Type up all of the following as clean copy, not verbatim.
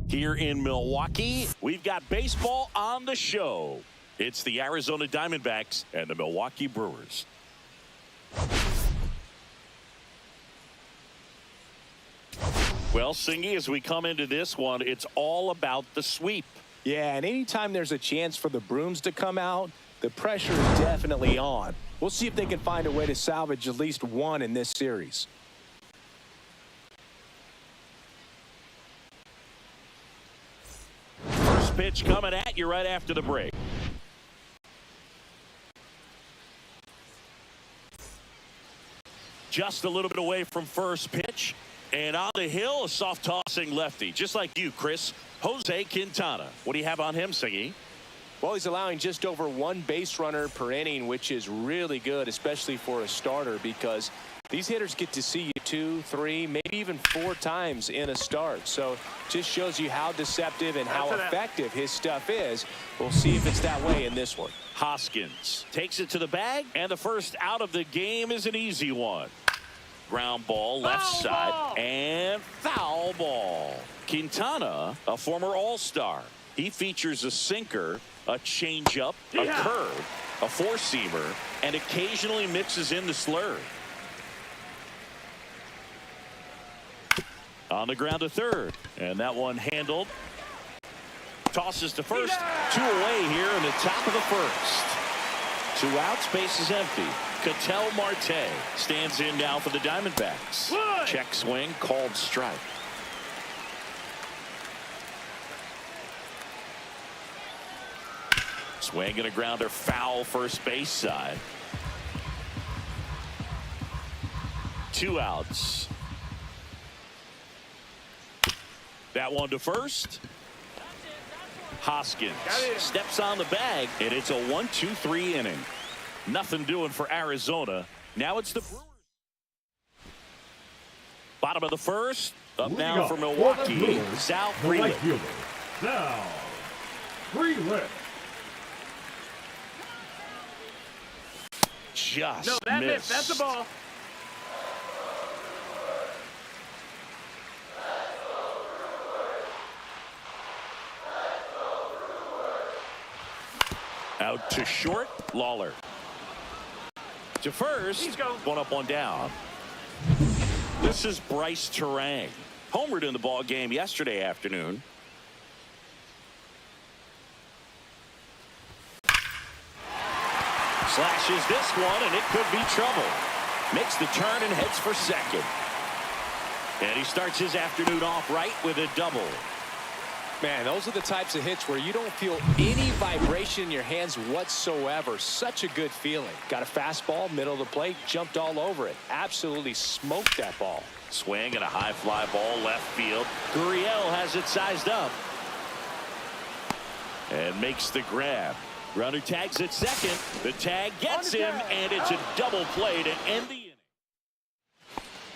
Here in Milwaukee, we've got baseball on the show. It's the Arizona Diamondbacks and the Milwaukee Brewers. Well, Singy, as we come into this one, it's all about the sweep. Yeah, and anytime there's a chance for the brooms to come out, the pressure is definitely on. We'll see if they can find a way to salvage at least one in this series. First pitch coming at you right after the break. Just a little bit away from first pitch. And on the hill, a soft tossing lefty, just like you, Chris. Jose Quintana. What do you have on him, Singy? Well, he's allowing just over one base runner per inning, which is really good, especially for a starter, because these hitters get to see you 2, 3, maybe even 4 times in a start. So just shows you how deceptive and how effective his stuff is. We'll see if it's that way in this one. Hoskins takes it to the bag, and the first out of the game is an easy one. Ground ball left side and foul ball. Quintana, a former all-star. He features a sinker, a changeup, a curve, a four-seamer, and occasionally mixes in the slurve. On the ground to third, and that one handled. Tosses to first. 2 away here in the top of the first. 2 outs, base is empty. Ketel Marte stands in now for the Diamondbacks. Check swing, called strike. Swing and a grounder, foul first base side. 2 outs. That one to first. Hoskins steps on the bag, and it's a 1-2-3 inning. Nothing doing for Arizona. Now it's the Brewers. Bottom of the first. Up now for Milwaukee. Sal Frelick. Sal Frelick. Just missed. That's the ball. Out to short, Lawlar. To first, one up, one down. This is Brice Turang. Homered in the ball game yesterday afternoon. Slashes this one, and it could be trouble. Makes the turn and heads for second. And he starts his afternoon off right with a double. Man, those are the types of hits where you don't feel any vibration in your hands whatsoever. Such a good feeling. Got a fastball, middle of the plate, jumped all over it. Absolutely smoked that ball. Swing and a high fly ball left field. Gurriel has it sized up. And makes the grab. Runner tags at second. The tag gets him, and it's a double play to end the inning.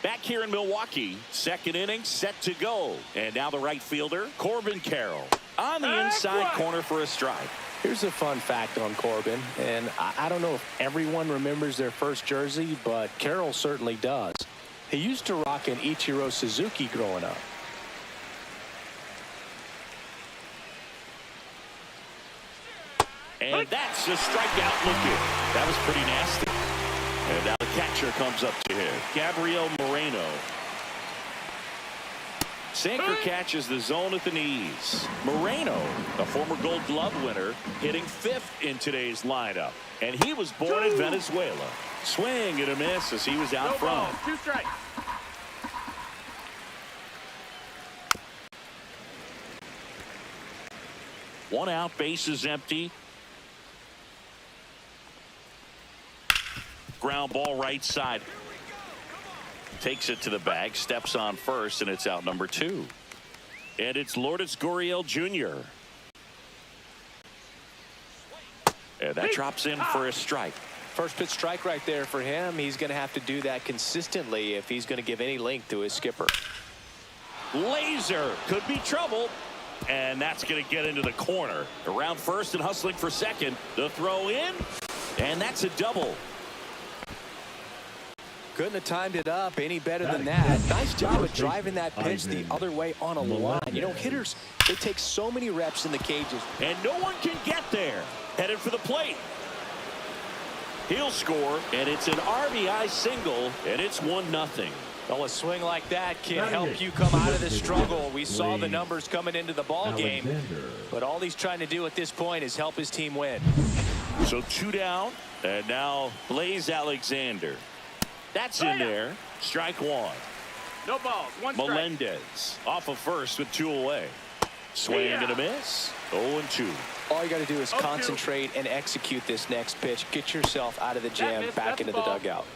Back here in Milwaukee, second inning set to go. And now the right fielder, Corbin Carroll, on the inside corner for a strike. Here's a fun fact on Corbin, and I don't know if everyone remembers their first jersey, but Carroll certainly does. He used to rock an Ichiro Suzuki growing up. And that's a strikeout looking. That was pretty nasty. And now the catcher comes up to him, Gabriel Moreno. Sinker catches the zone at the knees. Moreno, a former Gold Glove winner, hitting 5th in today's lineup. And he was born in Venezuela. Swing and a miss as he was out front. 2 strikes. One out, base is empty. Ground ball right side. Takes it to the bag, steps on first, and it's out number 2. And it's Lourdes Gurriel Jr. And that drops in for a strike. First pitch strike right there for him. He's going to have to do that consistently if he's going to give any length to his skipper. Laser could be trouble. And that's going to get into the corner. Around first and hustling for second. The throw in. And that's a double. Couldn't have timed it up any better than that. Nice job of driving that pitch the other way on a line. You know, hitters, they take so many reps in the cages. And no one can get there. Headed for the plate. He'll score, and it's an RBI single, and it's 1-0. Well, a swing like that can help you come out of the struggle. We saw the numbers coming into the ball game, but all he's trying to do at this point is help his team win. So 2 down, and now Blaze Alexander. That's in there. Strike 1. No balls. 1 strike. Melendez off of first with 2 away. Swing and a miss. 0-2. All you got to do is concentrate and execute this next pitch. Get yourself out of the jam, back into the dugout.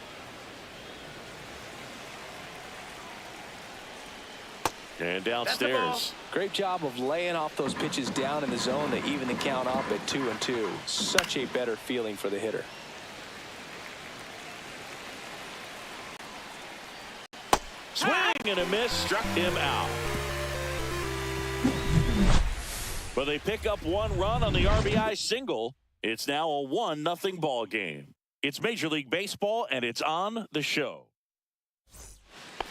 And downstairs. Great job of laying off those pitches down in the zone to even the count up at 2-2. Such a better feeling for the hitter. Swing and a miss. Struck him out. But they pick up 1 run on the RBI single. It's now a 1-0 ball game. It's Major League Baseball, and it's on the show.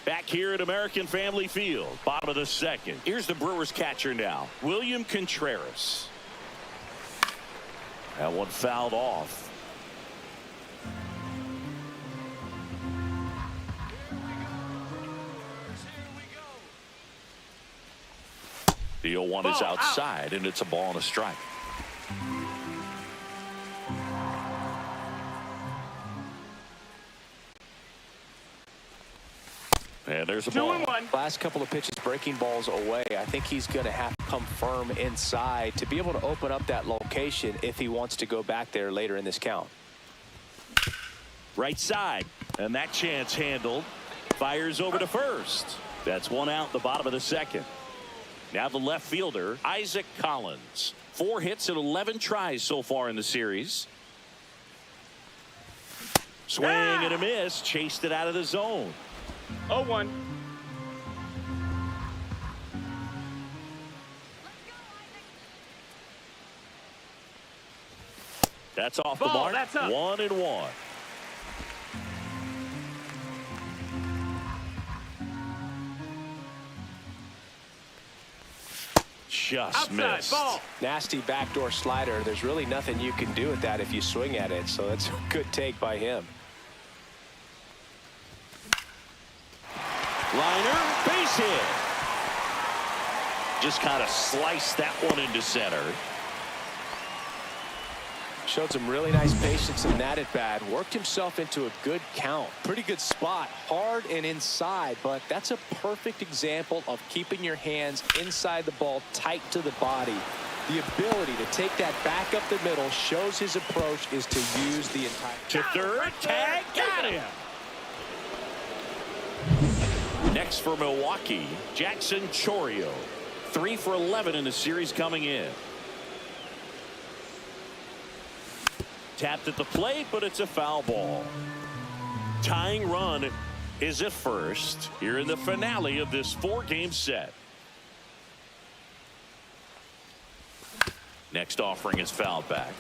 Back here at American Family Field, bottom of the 2nd. Here's the Brewers catcher now, William Contreras. That one fouled off. The 0-1 is outside, and it's a ball and a strike. And there's a ball. 2-1. Last couple of pitches breaking balls away. I think he's going to have to come firm inside to be able to open up that location if he wants to go back there later in this count. Right side, and that chance handled. Fires over to first. That's 1 out in the bottom of the 2nd. Now the left fielder, Isaac Collins. 4 hits and 11 tries so far in the series. Swing and a miss. Chased it out of the zone. 0-1. That's off the mark. That's up. 1-1. Just Outside, missed. ball. Nasty backdoor slider. There's really nothing you can do with that if you swing at it. So that's a good take by him. Liner, base hit. Just kind of sliced that one into center. Showed some really nice patience in that at bat. Worked himself into a good count. Pretty good spot. Hard and inside, but that's a perfect example of keeping your hands inside the ball, tight to the body. The ability to take that back up the middle shows his approach is to use the entire. To third, tag, got him. Next for Milwaukee, Jackson Chourio. 3 for 11 in the series coming in. Tapped at the plate, but it's a foul ball. Tying run is at first here in the finale of this 4-game set. Next offering is fouled back.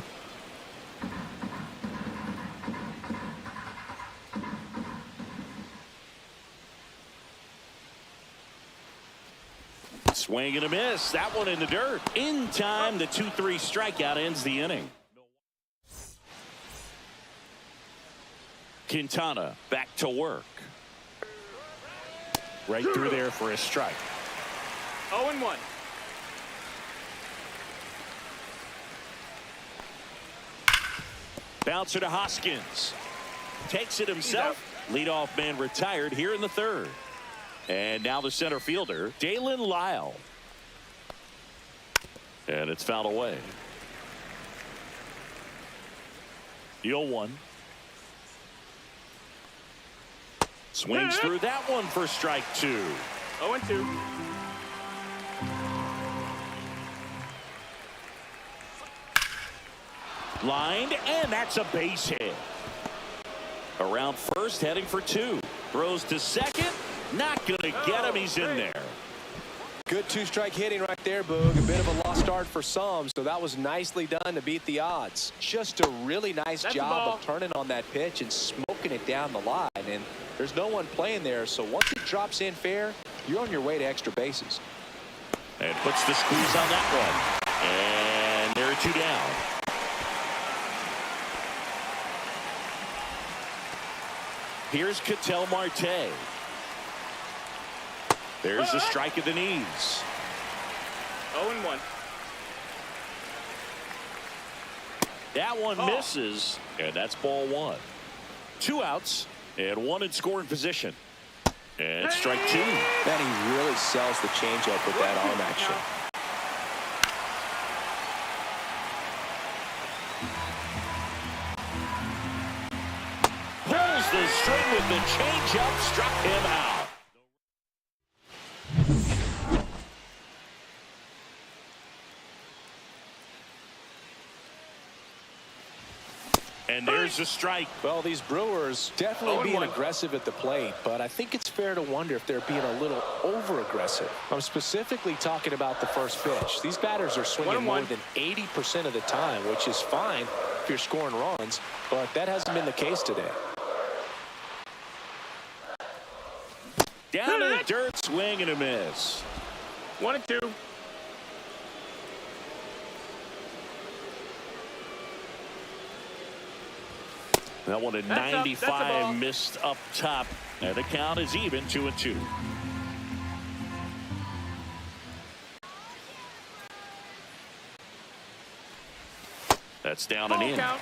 Swing and a miss. That one in the dirt. In time, the 2-3 strikeout ends the inning. Quintana back to work. Right through there for a strike. 0-1. Bouncer to Hoskins. Takes it himself. Leadoff man retired here in the 3rd. And now the center fielder, Dalen Lyle. And it's fouled away. The 0-1. Swings through that one for strike 2. 0-2. Lined, and that's a base hit. Around first, heading for 2. Throws to second. Not going to get him. He's in there. Good 2-strike hitting right there, Boog. A bit of a lost start for some, so that was nicely done to beat the odds. Just a really nice job of turning on that pitch and smoking it down the line. And There's no one playing there, so once it drops in fair, you're on your way to extra bases. And puts the squeeze on that one. And there are 2 down. Here's Ketel Marte. There's the strike at the knees. 0-1. That one misses, and that's ball 1. 2 outs and 1 in scoring position. And strike 2. Man, he really sells the changeup with that arm action. Pulls the string with the changeup, struck him out. And there's a strike. Well, these Brewers definitely being aggressive at the plate, but I think it's fair to wonder if they're being a little over-aggressive. I'm specifically talking about the first pitch. These batters are swinging more than 80% of the time, which is fine if you're scoring runs, but that hasn't been the case today. Down in the dirt, swing and a miss. 1-2. That one at 95 missed up top. And the count is even, 2-2. That's down and in. Count.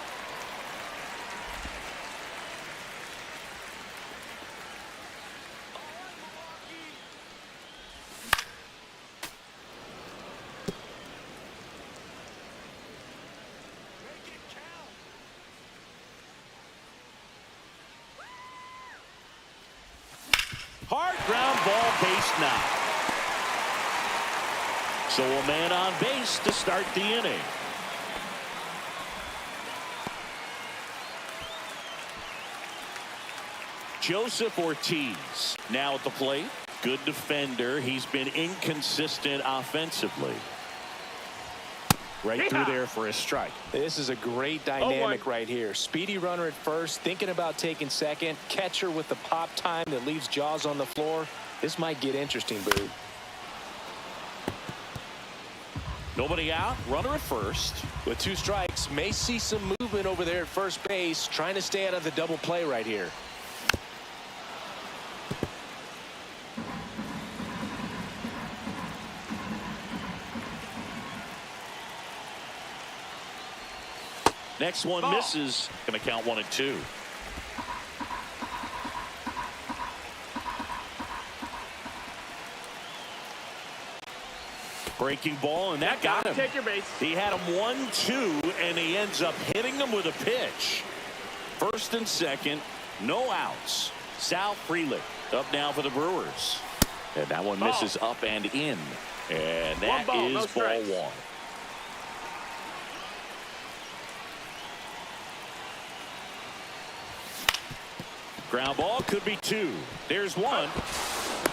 Hard ground ball, base knock. So a man on base to start the inning. Joseph Ortiz now at the plate. Good defender. He's been inconsistent offensively. Right through there for a strike. This is a great dynamic right here. Speedy runner at first, thinking about taking second. Catcher with the pop time that leaves Jaws on the floor. This might get interesting, Boo. Nobody out. Runner at first. With 2 strikes, may see some movement over there at first base. Trying to stay out of the double play right here. Next one misses. Going to count 1-2. Breaking ball, and that got him. Take your base. He had him 1-2, and he ends up hitting him with a pitch. First and second, no outs. Sal Frelick up now for the Brewers. And that one misses up and in. And that is ball 1. Ground ball could be 2. There's 1.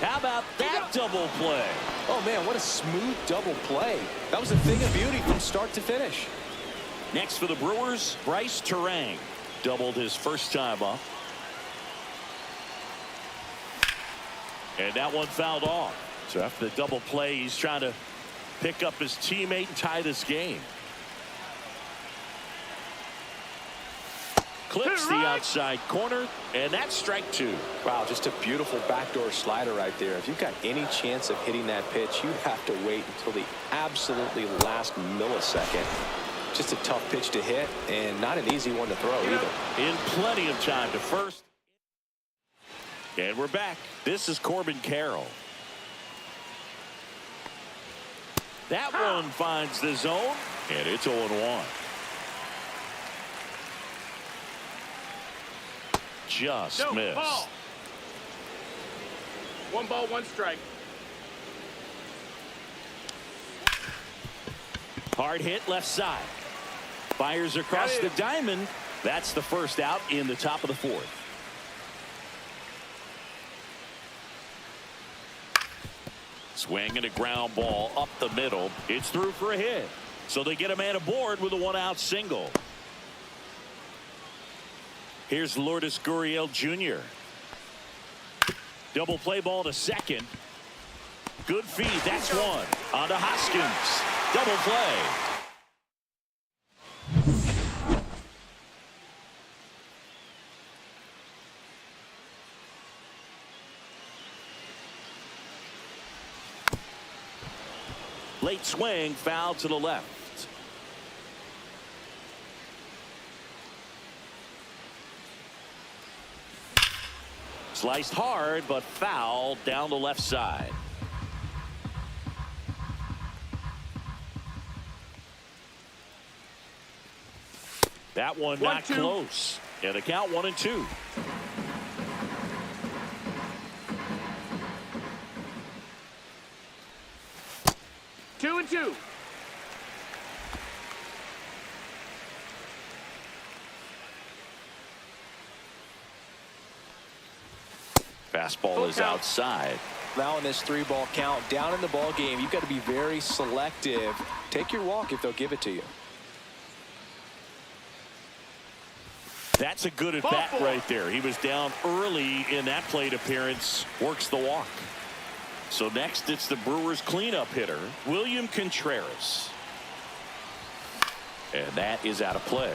How about that double play? Oh, man, what a smooth double play. That was a thing of beauty from start to finish. Next for the Brewers, Brice Turang doubled his first time up. And that one fouled off. So after the double play, he's trying to pick up his teammate and tie this game. Clips the outside corner, and that's strike 2. Wow, just a beautiful backdoor slider right there. If you've got any chance of hitting that pitch, you have to wait until the absolutely last millisecond. Just a tough pitch to hit, and not an easy one to throw either. In plenty of time to first. And we're back. This is Corbin Carroll. That one finds the zone, and it's 0-1. Just missed. Ball. 1 ball, 1 strike. Hard hit left side. Fires across the diamond. That's the first out in the top of the 4th. Swing and a ground ball up the middle. It's through for a hit. So they get a man aboard with a 1-out single. Here's Lourdes Gurriel Jr. Double play ball to second. Good feed. That's one. On to Hoskins. Double play. Late swing, foul to the left. Sliced hard, but foul down the left side. That one not close. And the count 1-2. Two and two. Fastball is outside. Now in this 3-ball count, down in the ball game, you've got to be very selective. Take your walk if they'll give it to you. That's a good at bat right there. He was down early in that plate appearance. Works the walk. So next it's the Brewers cleanup hitter, William Contreras. And that is out of play.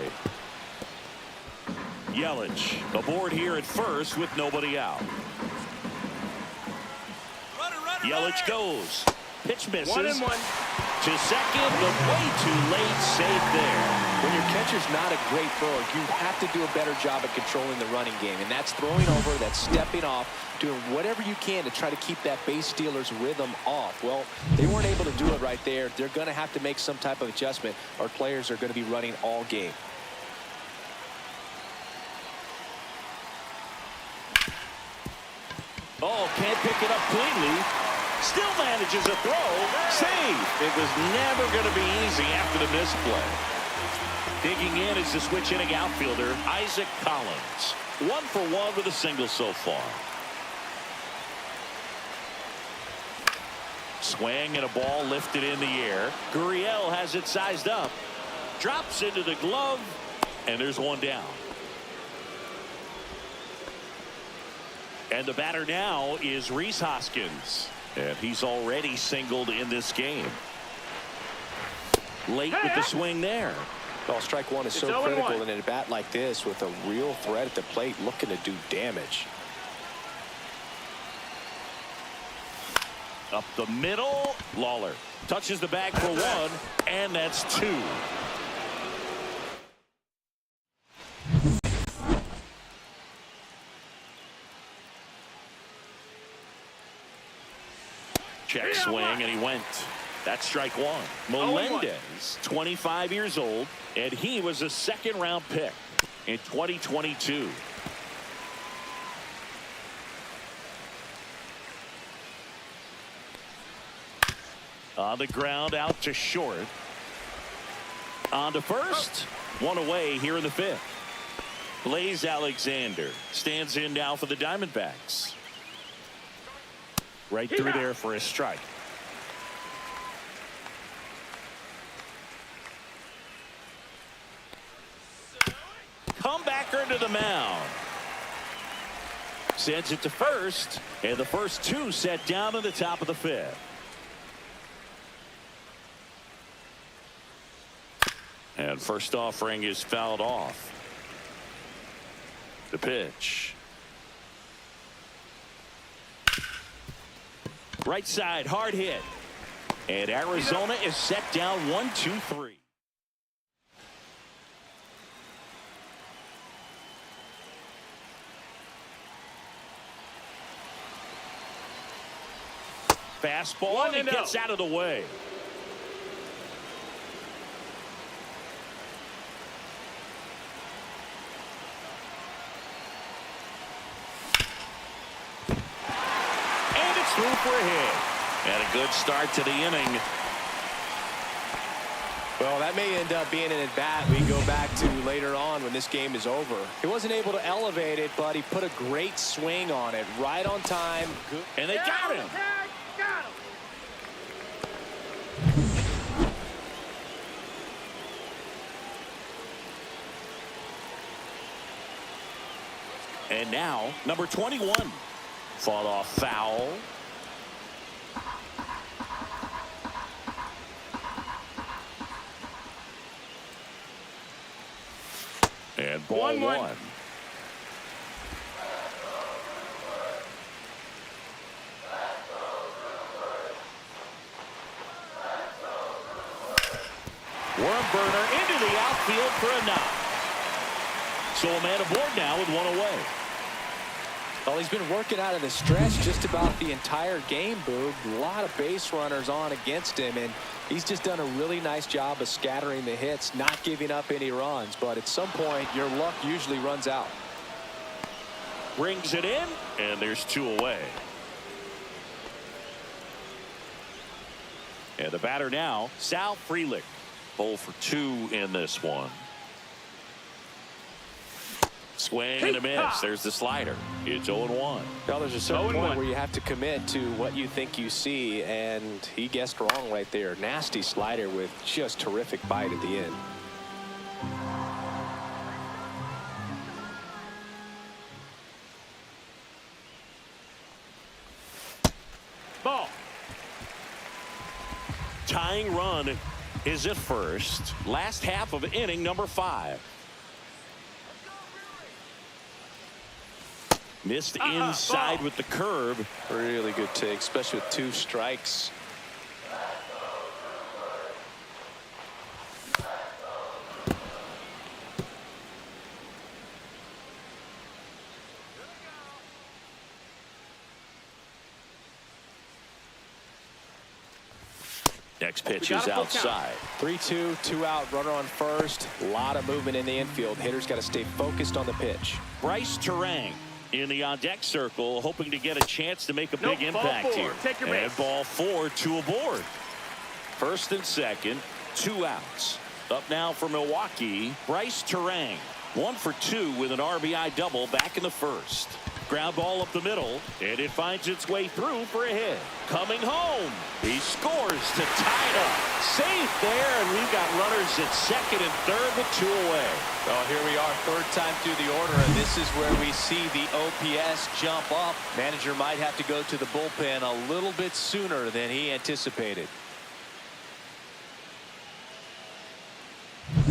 Yelich aboard here at first with nobody out. Yelich goes. Pitch misses. 1-1. To second, but way too late. Safe there. When your catcher's not a great thrower, you have to do a better job at controlling the running game. And that's throwing over, that's stepping off, doing whatever you can to try to keep that base stealer's rhythm off. Well, they weren't able to do it right there. They're going to have to make some type of adjustment. Our players are going to be running all game. Oh, can't pick it up cleanly. Still manages a throw. Save. It was never going to be easy after the misplay. Digging in is the switch inning outfielder, Isaac Collins. 1 for 1 with a single so far. Swing and a ball lifted in the air. Gurriel has it sized up. Drops into the glove. And there's one down. And the batter now is Rhys Hoskins. And he's already singled in this game. Late with the swing there. Well, strike one is so critical in a bat like this with a real threat at the plate looking to do damage. Up the middle. Lawlar touches the bag for one. And that's two. Check swing, and he went. That's strike one. Melendez, 25 years old, and he was a second-round pick in 2022. On the ground, out to short. On to first. One away here in the fifth. Blaze Alexander stands in now for the Diamondbacks. Right through there for a strike. Comebacker to the mound. Sends it to first. And the first two set down in the top of the fifth. And first offering is fouled off. The pitch. Right side, hard hit. And Arizona is set down 1-2-3. Fastball, and he gets out of the way. Through for a hit. And a good start to the inning. Well, that may end up being an at-bat we go back to later on when this game is over. He wasn't able to elevate it, but he put a great swing on it. Right on time. Good. And they got him. Got him. And now, number 21. Fought off foul. And ball 1. Worm burner into the outfield for a knock. So a man aboard now with 1 away. Well, he's been working out of the stretch just about the entire game, Boog. A lot of base runners on against him, and he's just done a really nice job of scattering the hits, not giving up any runs. But at some point, your luck usually runs out. Brings it in, and there's 2 away. And the batter now, Sal Frelick. 0 for 2 in this one. Swing and a miss. There's the slider. It's 0-1. Well, there's a certain point where you have to commit to what you think you see, and he guessed wrong right there. Nasty slider with just terrific bite at the end. Ball. Tying run is at first. Last half of inning number 5. Missed inside with the curve. Really good take, especially with 2 strikes. Next pitch is outside. 3-2, 2 out, runner on first. A lot of movement in the infield. Hitters got to stay focused on the pitch. Brice Turang in the on-deck circle, hoping to get a chance to make a big impact here. Take your And base. ball 4, 2 aboard. First and second, 2 outs. Up now for Milwaukee, Brice Turang. 1 for 2 with an RBI double back in the first. Ground ball up the middle, and it finds its way through for a hit. Coming home, he scores to tie it up. Safe there, and we've got runners at second and third with 2 away. Well, here we are, 3rd time through the order, and this is where we see the OPS jump up. Manager might have to go to the bullpen a little bit sooner than he anticipated.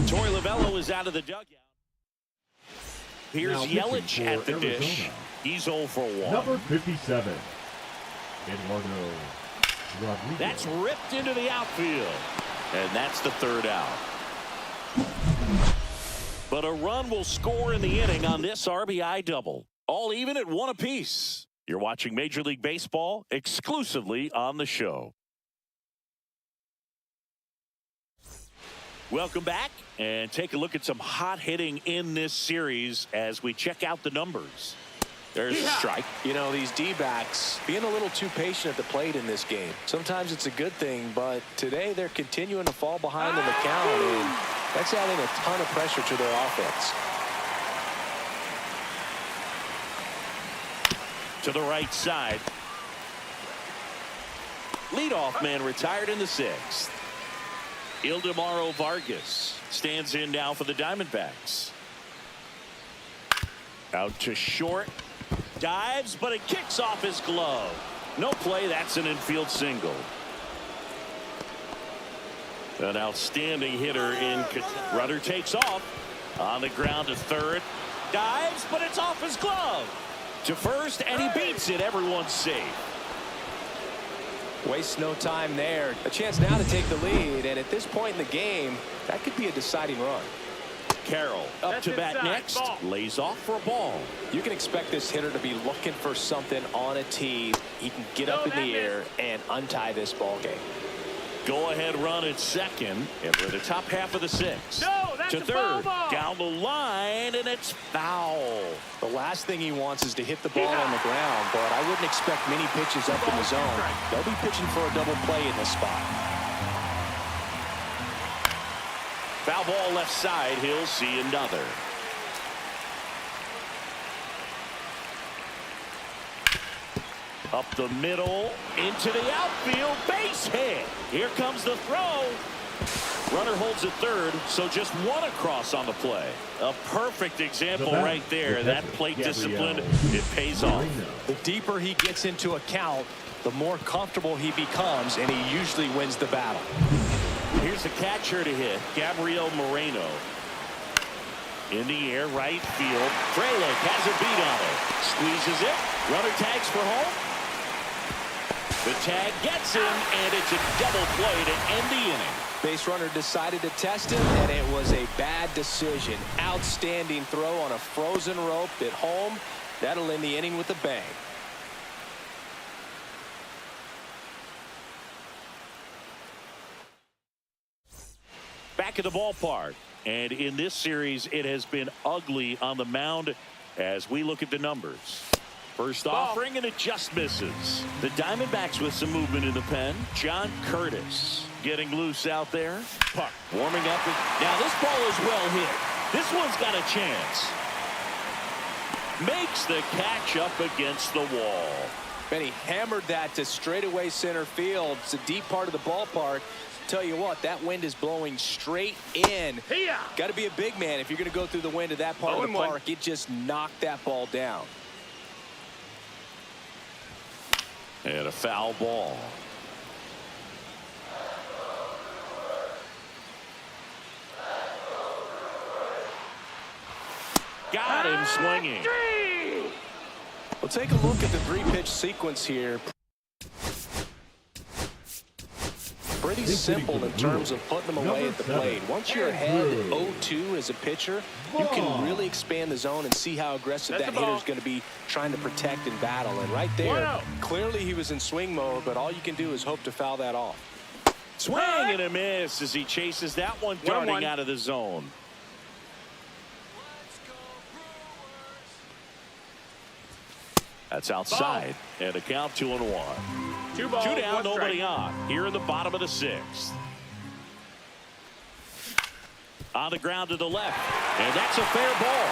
Torey Lovullo is out of the dugout. Here's Now pitching Yelich for at the Arizona. dish. He's 0 for 1. Number 57, Eduardo Rodriguez. That's ripped into the outfield. And that's the 3rd out. But a run will score in the inning on this RBI double. All even at 1 apiece. You're watching Major League Baseball exclusively on the show. Welcome back, and take a look at some hot hitting in this series as we check out the numbers. There's a strike. You know, these D-backs being a little too patient at the plate in this game. Sometimes it's a good thing, but today they're continuing to fall behind in the count, and that's adding a ton of pressure to their offense. To the right side. Leadoff man retired in the 6th. Ildemaro Vargas stands in now for the Diamondbacks. Out to short. Dives, but it kicks off his glove. No play. That's an infield single. An outstanding hitter in. Rudder takes off on the ground to third. Dives, but it's off his glove. To first, and he beats it. Everyone's safe. Wastes no time there. A chance now to take the lead, and at this point in the game, that could be a deciding run. Carroll up That's to bat inside. next. Ball. Lays off for a ball. You can expect this hitter to be looking for something on a tee. He can get up in the air and untie this ball game. Go ahead run at second, and we're the top half of the 6th. No, that's to a foul third, ball. down the line, and it's foul. The last thing he wants is to hit the ball on the ground, but I wouldn't expect many pitches up in the zone. They'll be pitching for a double play in this spot. Foul ball left side. He'll see another. Up the middle, into the outfield, base hit. Here comes the throw. Runner holds at third, so just one across on the play. A perfect example right there. That plate discipline, it pays off. The deeper he gets into a count, the more comfortable he becomes, and he usually wins the battle. Here's the catcher to hit, Gabriel Moreno. In the air, right field. Frelick has a beat on it. Squeezes it. Runner tags for home. The tag gets him, and it's a double play to end the inning. Base runner decided to test him, and it was a bad decision. Outstanding throw on a frozen rope at home. That'll end the inning with a bang. Back at the ballpark. And in this series, it has been ugly on the mound as we look at the numbers. First offering, and it just misses. The Diamondbacks with some movement in the pen. John Curtis getting loose out there. Puck warming up. Now this ball is well hit. This one's got a chance. Makes the catch up against the wall. And he hammered that to straightaway center field. It's a deep part of the ballpark. Tell you what, that wind is blowing straight in. Got to be a big man if you're going to go through the wind of that part of the park. It just knocked that ball down. And a foul ball. Got him swinging. Well, take a look at the three-pitch sequence here. Pretty simple in terms of putting them away at the plate. Once you're ahead 0-2 as a pitcher, you can really expand the zone and see how aggressive that hitter is going to be trying to protect and battle. And right there, clearly he was in swing mode, but all you can do is hope to foul that off. Swing and a miss as he chases that one darting out of the zone. That's outside. And a count 2-1. 2 balls, 2 down, 1 nobody strike. on. Here in the bottom of the 6th. On the ground to the left. And that's a fair ball.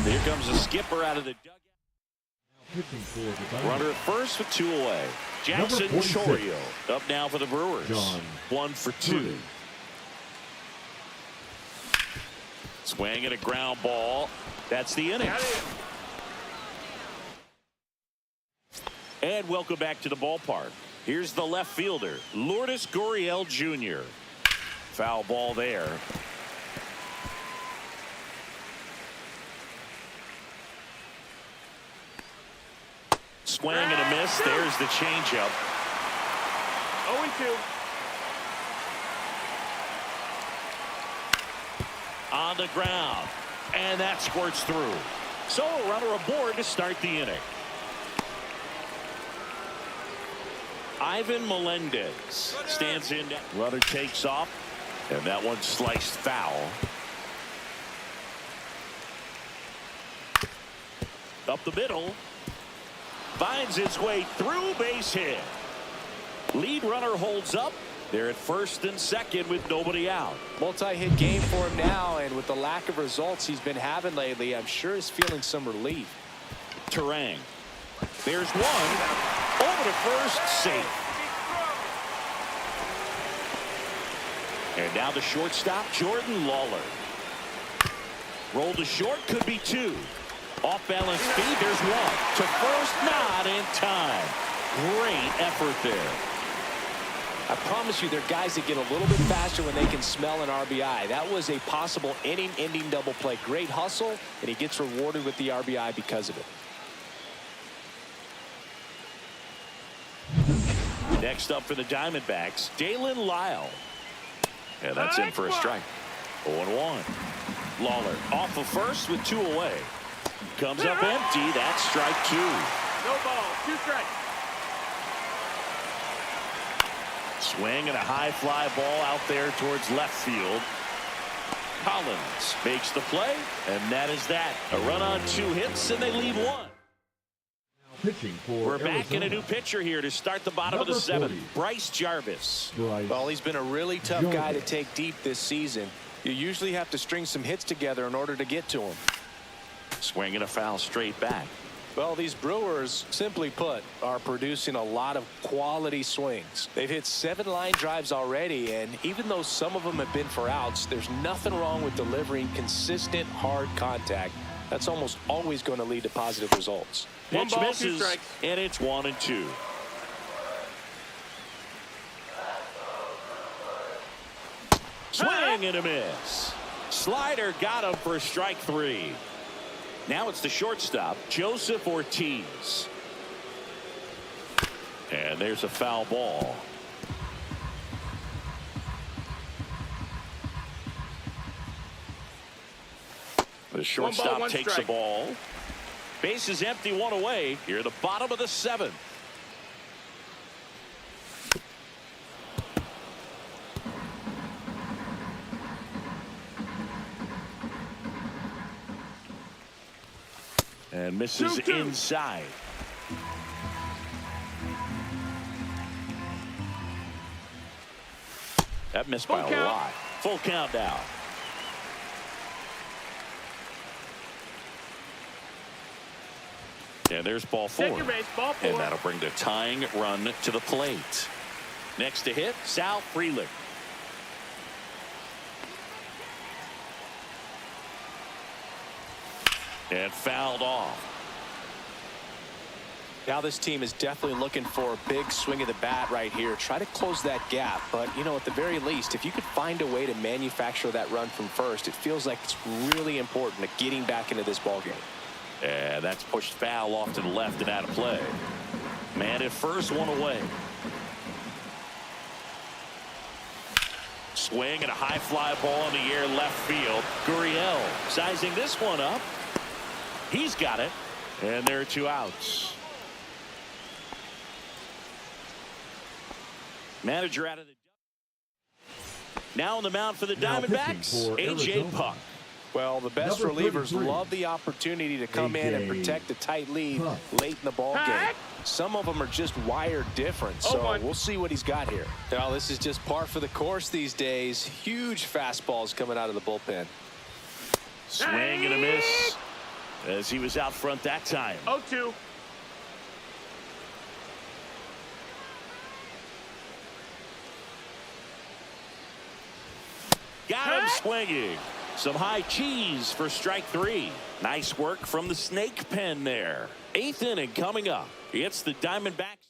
Here comes the skipper out of the dugout. Runner at first with 2 away. Jackson Chourio up now for the Brewers. 1 for 2. Swing and a ground ball. That's the inning. And welcome back to the ballpark. Here's the left fielder, Lourdes Gurriel Jr. Foul ball there. Swing and a miss. There's the changeup. 0-2. On the ground, and that squirts through. So a runner aboard to start the inning. Ivan Melendez stands in. Runner takes off, and that one sliced foul. Up the middle, finds its way through, base hit. Lead runner holds up. They're at first and second with nobody out. Multi-hit game for him now, and with the lack of results he's been having lately, I'm sure he's feeling some relief. Turang. There's one. Over to first, safe. And now the shortstop, Jordan Lawlar. Roll to short, could be 2. Off balance speed, there's 1. To first, not in time. Great effort there. I promise you, there are guys that get a little bit faster when they can smell an RBI. That was a possible inning-ending double play. Great hustle, and he gets rewarded with the RBI because of it. Next up for the Diamondbacks, Dalen Lyle. And that's in for a strike. 0-1. Lawlar off of first with 2 away. Comes up empty. That's strike 2. No ball, 2 strikes. Swing and a high fly ball out there towards left field. Collins makes the play, and that is that. A run on 2 hits, and they leave 1. We're back in a new pitcher here to start the bottom of the 7th. Brice Jarvis. Well, he's been a really tough guy to take deep this season. You usually have to string some hits together in order to get to him. Swing and a foul straight back. Well, these Brewers, simply put, are producing a lot of quality swings. They've hit 7 line drives already, and even though some of them have been for outs, there's nothing wrong with delivering consistent, hard contact. That's almost always going to lead to positive results. Pitch 1 ball, 2 misses, strikes. and it's 1-2. Swing and a miss. Slider got him for strike 3. Now it's the shortstop, Joseph Ortiz. And there's a foul ball. The shortstop 1 takes the strike. ball. Base is empty, 1 away. Here at the bottom of the 7th. And misses 2-2. inside. That missed by Full a count. lot. Full count now. And there's ball 4. Take your base, ball 4. And that'll bring the tying run to the plate. Next to hit, Sal Frelick. And fouled off. Now this team is definitely looking for a big swing of the bat right here. Try to close that gap. But, you know, at the very least, if you could find a way to manufacture that run from first, it feels like it's really important to getting back into this ballgame. And that's pushed foul off to the left and out of play. Man at first, 1 away. Swing and a high fly ball in the air left field. Gurriel sizing this one up. He's got it. And there are 2 outs. Manager out of the. Now on the mound for the Now Diamondbacks, pitching for A.J. Arizona. Puck. Well, the best Number relievers 33. love the opportunity to come in and A.J. protect a tight lead Puck. late in the ball game. Pack. Some of them are just wired different, so 0-1. we'll see what he's got here. Now, this is just par for the course these days. Huge fastballs coming out of the bullpen. Swing and a miss as he was out front that time. 0-2. Got him swinging. Some high cheese for strike 3. Nice work from the snake pen there. 8th inning coming up. It's the Diamondbacks.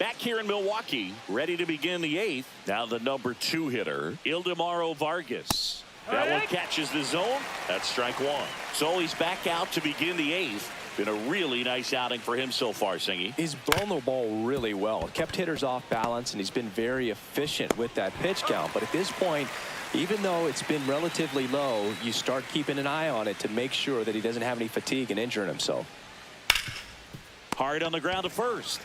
Back here in Milwaukee, ready to begin the 8th. Now the number 2 hitter, Ildemaro Vargas. That one catches the zone. That's strike 1. So he's back out to begin the 8th. Been a really nice outing for him so far, Singy. He's blown the ball really well. Kept hitters off balance, and he's been very efficient with that pitch count. But at this point, even though it's been relatively low, you start keeping an eye on it to make sure that he doesn't have any fatigue and injuring himself. Hard on the ground to first.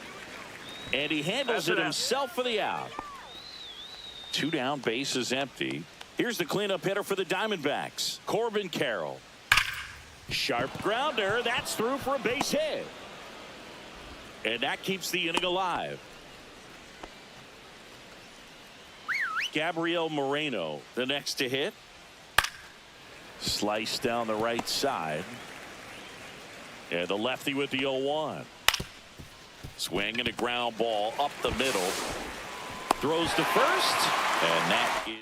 And he handles it himself for the out. 2 down, base is empty. Here's the cleanup hitter for the Diamondbacks, Corbin Carroll. Sharp grounder. That's through for a base hit. And that keeps the inning alive. Gabriel Moreno, the next to hit. Slice down the right side. And the lefty with the 0-1. Swing and a ground ball up the middle. Throws to first. And that is.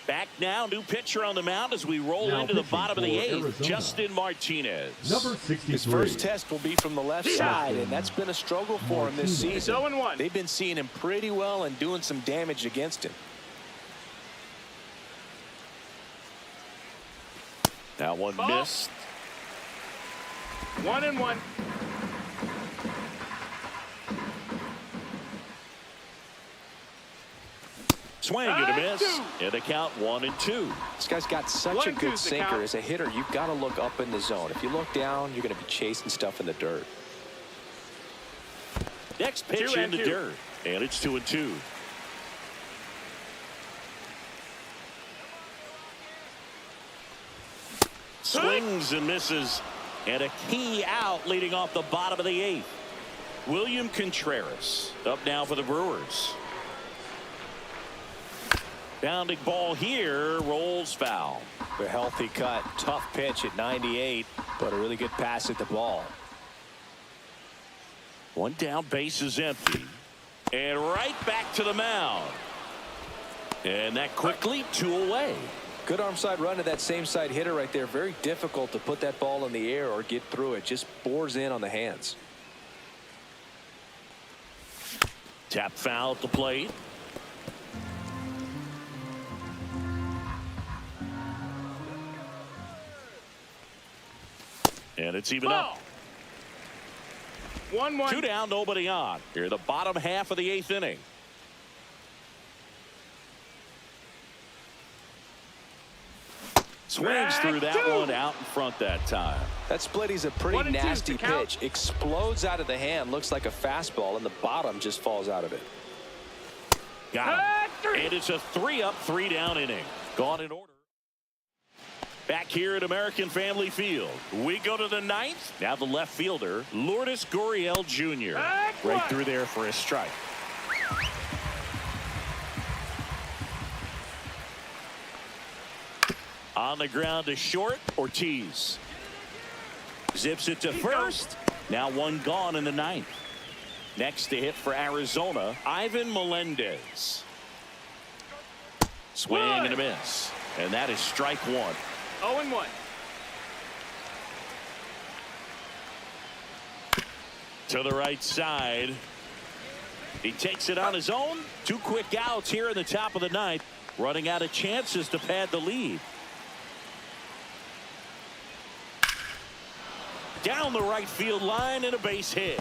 Back now, new pitcher on the mound as we roll Now into the pitching bottom of the for 8th. Arizona. Justin Martinez. Number 63. His first test will be from the left side, and that's been a struggle for him this Martinez. season. 0-1. They've been seeing him pretty well and doing some damage against him. That one Ball. missed. 1-1. Swing and a miss. And the count 1-2. This guy's got such a 1-2 good the sinker. count. As a hitter, you've got to look up in the zone. If you look down, you're going to be chasing stuff in the dirt. Next pitch in the 2-2. dirt. And it's 2-2. Swings and misses. And a key out leading off the bottom of the 8th. William Contreras up now for the Brewers. Bounding ball here, rolls foul. A healthy cut, tough pitch at 98, but a really good pass at the ball. One down, base is empty. And right back to the mound. And that quickly, 2 away. Good arm side run to that same side hitter right there. Very difficult to put that ball in the air or get through it. Just bores in on the hands. Tap foul at the plate. And it's even up. 1-1. 2 down, nobody on. Here, the bottom half of the 8th inning. Swings through that one out in front that time. That split is a pretty 1-2 nasty to count. pitch. Explodes out of the hand. Looks like a fastball, and the bottom just falls out of it. Got him. And it's a 3-up, 3-down inning. Gone in order. Back here at American Family Field, we go to the 9th. Now the left fielder, Lourdes Gurriel Jr. Right through there for a strike. On the ground to short, Ortiz. Zips it to first. Now 1 gone in the 9th. Next to hit for Arizona, Ivan Melendez. Swing and a miss. And that is strike 1. 0-1. To the right side. He takes it on his own. 2 quick outs here in the top of the 9th. Running out of chances to pad the lead. Down the right field line and a base hit.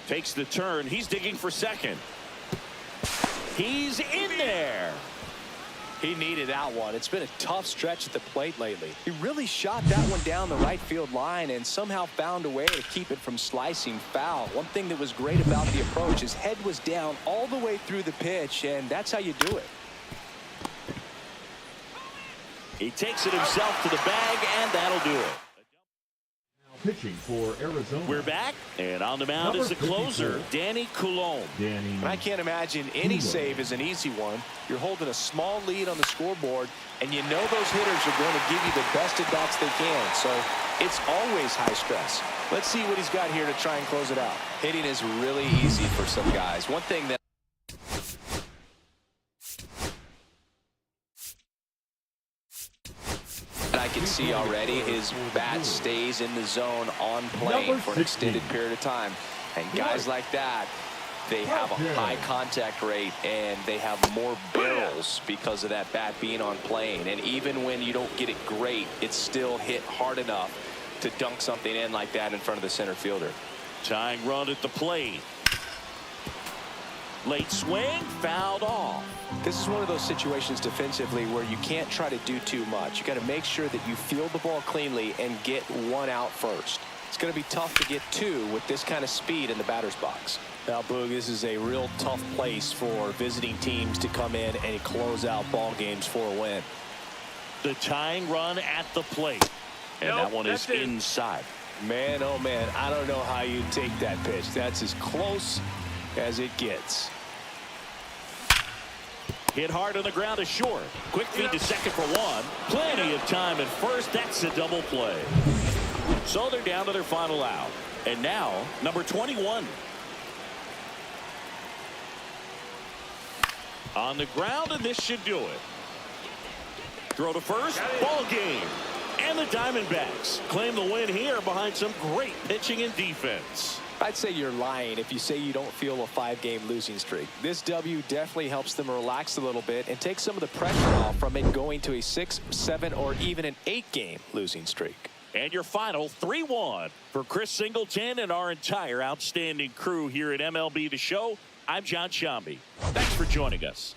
Takes the turn. He's digging for second. He's in there. He needed that one. It's been a tough stretch at the plate lately. He really shot that one down the right field line and somehow found a way to keep it from slicing foul. One thing that was great about the approach, his head was down all the way through the pitch, and that's how you do it. He takes it himself to the bag, and that'll do it. Pitching for Arizona. We're back, and on the mound is the closer, Danny Coulomb. I can't imagine any save is an easy one. You're holding a small lead on the scoreboard, and you know those hitters are going to give you the best at bats they can. So it's always high stress. Let's see what he's got here to try and close it out. Hitting is really easy for some guys. One thing that I can see already, his bat stays in the zone on plane for an extended period of time. And guys like that, they have a high contact rate and they have more barrels because of that bat being on plane. And even when you don't get it great, it's still hit hard enough to dunk something in like that in front of the center fielder. Tying run at the plate. Late swing, fouled off. This is one of those situations defensively where you can't try to do too much. You got to make sure that you field the ball cleanly and get 1 out first. It's going to be tough to get 2 with this kind of speed in the batter's box. Now, Boog, this is a real tough place for visiting teams to come in and close out ball games for a win. The tying run at the plate. And that one is inside. Man, oh man, I don't know how you take that pitch. That's as close as it gets. Hit hard on the ground to short. Quick feed to second for 1. Plenty of time at first. That's a double play. So they're down to their final out. And now, number 21. On the ground, and this should do it. Throw to first. Ball game. And the Diamondbacks claim the win here behind some great pitching and defense. I'd say you're lying if you say you don't feel a 5-game losing streak. This W definitely helps them relax a little bit and take some of the pressure off from it going to a 6, 7, or even an 8-game losing streak. And your final 3-1 for Chris Singleton and our entire outstanding crew here at MLB The Show. I'm John Shambi. Thanks for joining us.